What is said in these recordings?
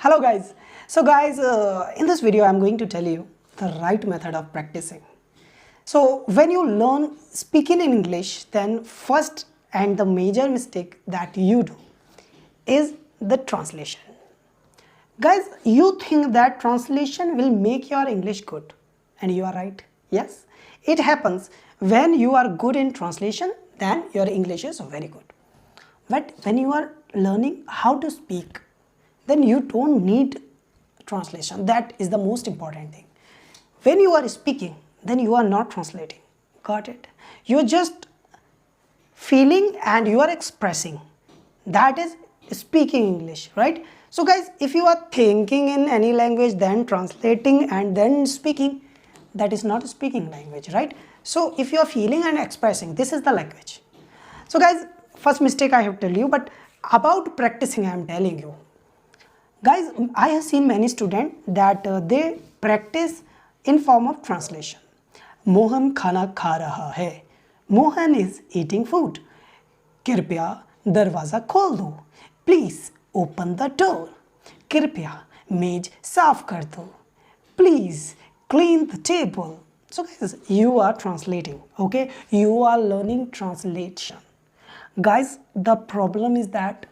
Hello guys. So guys, in this video I'm going to tell you the right method of practicing. So when you learn speaking in English, then first and the major mistake that you do is the translation. Guys, you think that translation will make your English good, and you are right. Yes, it happens. When you are good in translation, then your English is very good. But when you are learning how to speak, then you don't need translation. That is the most important thing. When you are speaking, then you are not translating. Got it? You are just feeling and you are expressing. That is speaking English, right? So guys, if you are thinking in any language, then translating and then speaking, that is not a speaking language, right? So if you are feeling and expressing, this is the language. So guys, first mistake I have to tell you, but about practicing I am telling you. Guys, I have seen many students that they practice in form of translation. Mohan khana kha raha hai. Mohan is eating food. Kirpya darwaza khol do. Please open the door. Kirpya मेज साफ कर दो. Please clean the table. So guys, you are translating, okay? You are learning translation. Guys, the problem is that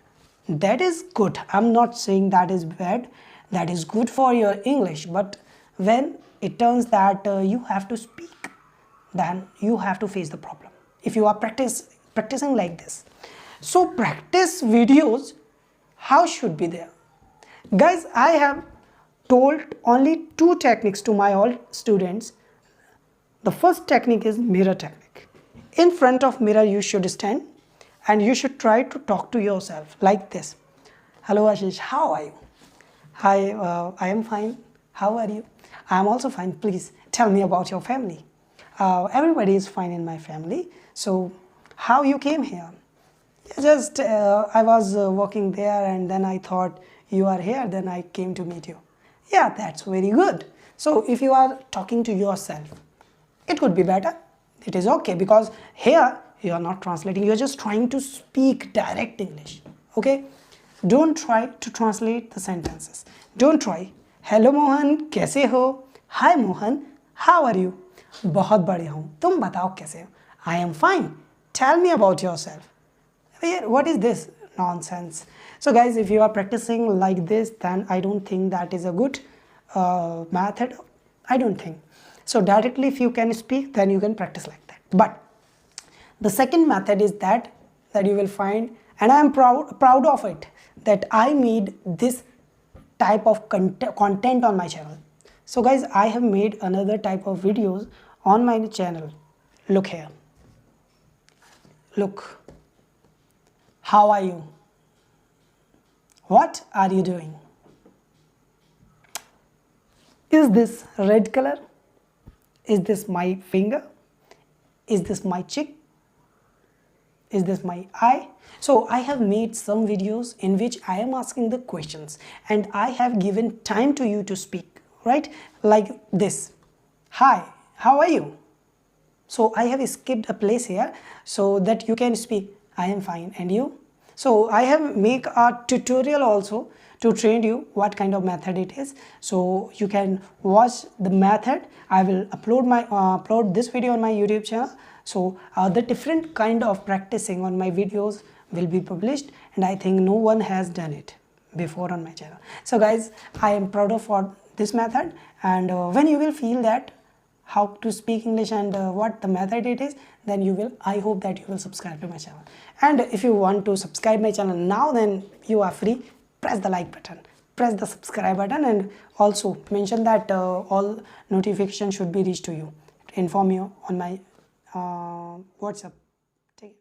is good. I'm not saying that is bad. That is good for your English. But when it turns that you have to speak, then you have to face the problem. If you are practicing like this. So practice videos, how should be there? Guys, I have told only 2 techniques to my all students. The first technique is mirror technique. In front of mirror you should stand and you should try to talk to yourself like this. Hello Asheesh, how are you? Hi, I am fine. How are you? I am also fine. Please tell me about your family. Everybody is fine in my family. So how you came here? Just I was working there and then I thought you are here, then I came to meet you. Yeah, that's very good. So if you are talking to yourself, it could be better. It is okay because here you are not translating, you are just trying to speak direct English, okay? Don't try to translate the sentences. Don't try. Hello Mohan, कैसे हो? Hi Mohan, how are you? बहुत बढ़िया हूँ. तुम बताओ कैसे हो? I am fine. Tell me about yourself. What is this nonsense? So guys, if you are practicing like this, then I don't think that is a good method. I don't think. So directly if you can speak, then you can practice like that. But the second method is that you will find, and I am proud of it, that I made this type of content on my channel. So guys, I have made another type of videos on my channel. Look here. Look. How are you? What are you doing? Is this red color? Is this my finger? Is this my cheek? Is this my eye? So I have made some videos in which I am asking the questions and I have given time to you to speak, right? Like this. Hi, how are you? So I have skipped a place here so that you can speak. I am fine, and you? So I have make a tutorial also to train you what kind of method it is. So you can watch the method. I will upload this video on my YouTube channel. So the different kind of practicing on my videos will be published, and I think no one has done it before on my channel. So guys, I am proud of this method, and when you will feel that how to speak English and what the method it is, then I hope that you will subscribe to my channel. And if you want to subscribe my channel now, then you are free. Press the like button, press the subscribe button, and also mention that all notifications should be reached to you. Inform you on my WhatsApp. Okay.